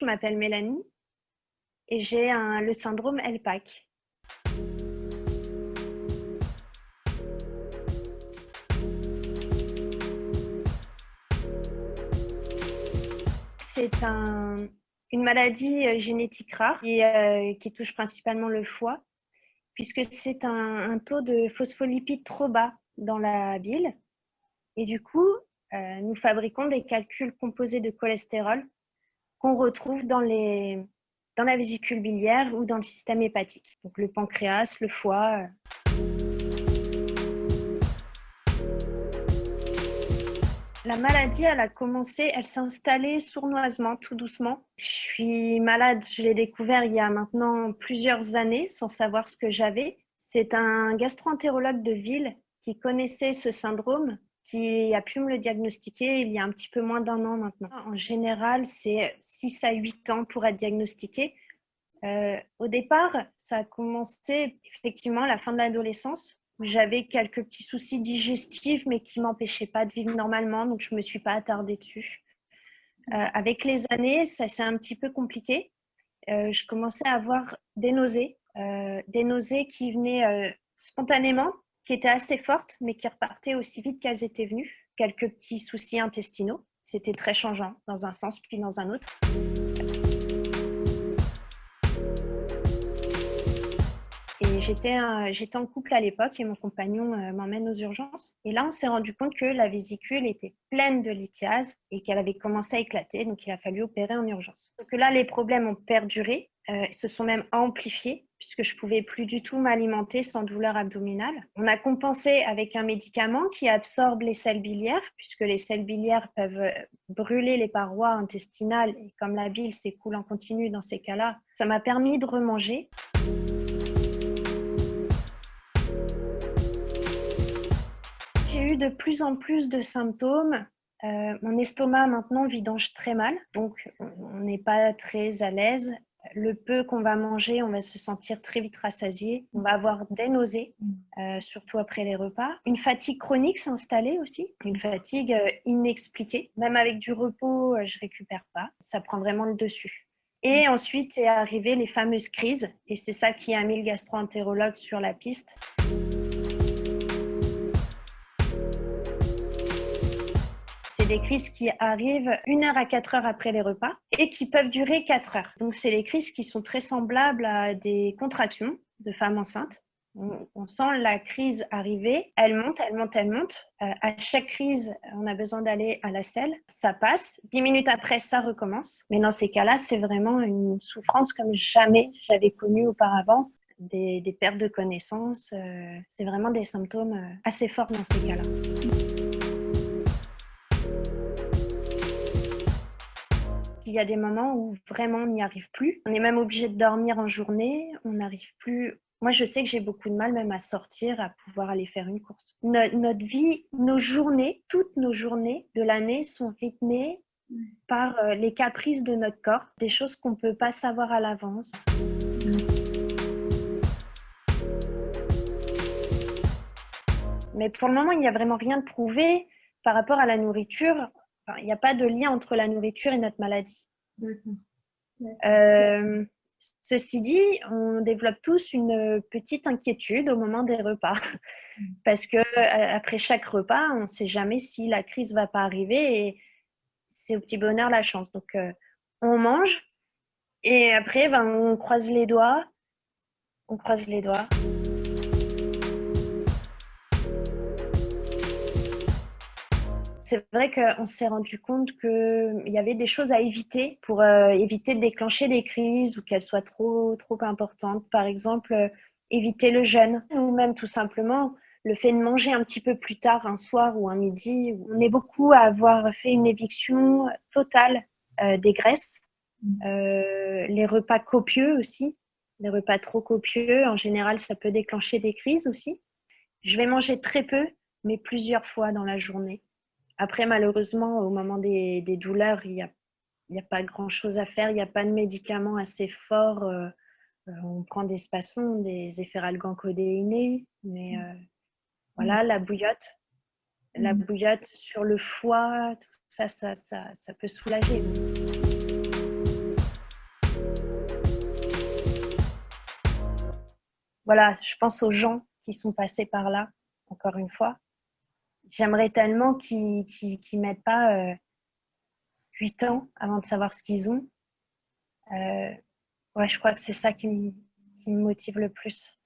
Je m'appelle Mélanie et j'ai le syndrome LPAC. C'est une maladie génétique rare qui touche principalement le foie, puisque c'est un taux de phospholipides trop bas dans la bile. Et du coup, nous fabriquons des calculs composés de cholestérol qu'on retrouve dans la vésicule biliaire ou dans le système hépatique. Donc le pancréas, le foie. La maladie, elle s'est installée sournoisement, tout doucement. Je suis malade, je l'ai découvert il y a maintenant plusieurs années sans savoir ce que j'avais. C'est un gastro-entérologue de ville qui connaissait ce syndrome qui a pu me le diagnostiquer il y a un petit peu moins d'1 an maintenant. En général, c'est 6 à 8 ans pour être diagnostiqué. Au départ, ça a commencé effectivement à la fin de l'adolescence. J'avais quelques petits soucis digestifs, mais qui ne m'empêchaient pas de vivre normalement, donc je ne me suis pas attardée dessus. Avec les années, ça s'est un petit peu compliqué. Je commençais à avoir des nausées qui venaient spontanément, qui étaient assez fortes, mais qui repartaient aussi vite qu'elles étaient venues. Quelques petits soucis intestinaux. C'était très changeant dans un sens puis dans un autre. Et j'étais en couple à l'époque et mon compagnon m'emmène aux urgences. Et là, on s'est rendu compte que la vésicule était pleine de lithiase et qu'elle avait commencé à éclater. Donc, il a fallu opérer en urgence. Donc là, les problèmes ont perduré, se sont même amplifiés puisque je ne pouvais plus du tout m'alimenter sans douleur abdominale. On a compensé avec un médicament qui absorbe les sels biliaires puisque les sels biliaires peuvent brûler les parois intestinales. Et comme la bile s'écoule en continu dans ces cas-là, ça m'a permis de remanger. J'ai eu de plus en plus de symptômes. Mon estomac maintenant vidange très mal, donc on n'est pas très à l'aise. Le peu qu'on va manger, on va se sentir très vite rassasié. On va avoir des nausées, surtout après les repas. Une fatigue chronique s'est installée aussi, une fatigue inexpliquée. Même avec du repos, je récupère pas. Ça prend vraiment le dessus. Et ensuite est arrivé les fameuses crises, et c'est ça qui a mis le gastro-entérologue sur la piste. C'est des crises qui arrivent 1 heure à 4 heures après les repas et qui peuvent durer 4 heures. Donc, c'est des crises qui sont très semblables à des contractions de femmes enceintes. On sent la crise arriver, elle monte, elle monte, elle monte. À chaque crise, on a besoin d'aller à la selle. Ça passe. 10 minutes après, ça recommence. Mais dans ces cas-là, c'est vraiment une souffrance comme jamais j'avais connue auparavant. Des pertes de connaissance. C'est vraiment des symptômes assez forts dans ces cas-là. Il y a des moments où vraiment on n'y arrive plus. On est même obligé de dormir en journée. On n'arrive plus. Moi, je sais que j'ai beaucoup de mal même à sortir, à pouvoir aller faire une course. Notre vie, nos journées, toutes nos journées de l'année sont rythmées par les caprices de notre corps, des choses qu'on ne peut pas savoir à l'avance. Mais pour le moment, il n'y a vraiment rien de prouvé par rapport à la nourriture. Enfin, il n'y a pas de lien entre la nourriture et notre maladie. Ceci dit, on développe tous une petite inquiétude au moment des repas parce que après chaque repas, on ne sait jamais si la crise va pas arriver et c'est au petit bonheur la chance. Donc, on mange et après, on croise les doigts. On croise les doigts. C'est vrai qu'on s'est rendu compte qu'il y avait des choses à éviter pour éviter de déclencher des crises ou qu'elles soient trop importantes. Par exemple, éviter le jeûne ou même tout simplement le fait de manger un petit peu plus tard, un soir ou un midi. On est beaucoup à avoir fait une éviction totale des graisses. Les repas copieux aussi. Les repas trop copieux, en général, ça peut déclencher des crises aussi. Je vais manger très peu, mais plusieurs fois dans la journée. Après, malheureusement, au moment des douleurs, il n'y a pas grand-chose à faire. Il n'y a pas de médicaments assez forts. On prend des spasmons, des efferalgan-codéinés. Mais voilà, la bouillotte sur le foie, tout ça peut soulager. voilà, je pense aux gens qui sont passés par là, encore une fois. J'aimerais tellement qu'ils mettent pas 8 ans avant de savoir ce qu'ils ont. Ouais, je crois que c'est ça qui me motive le plus.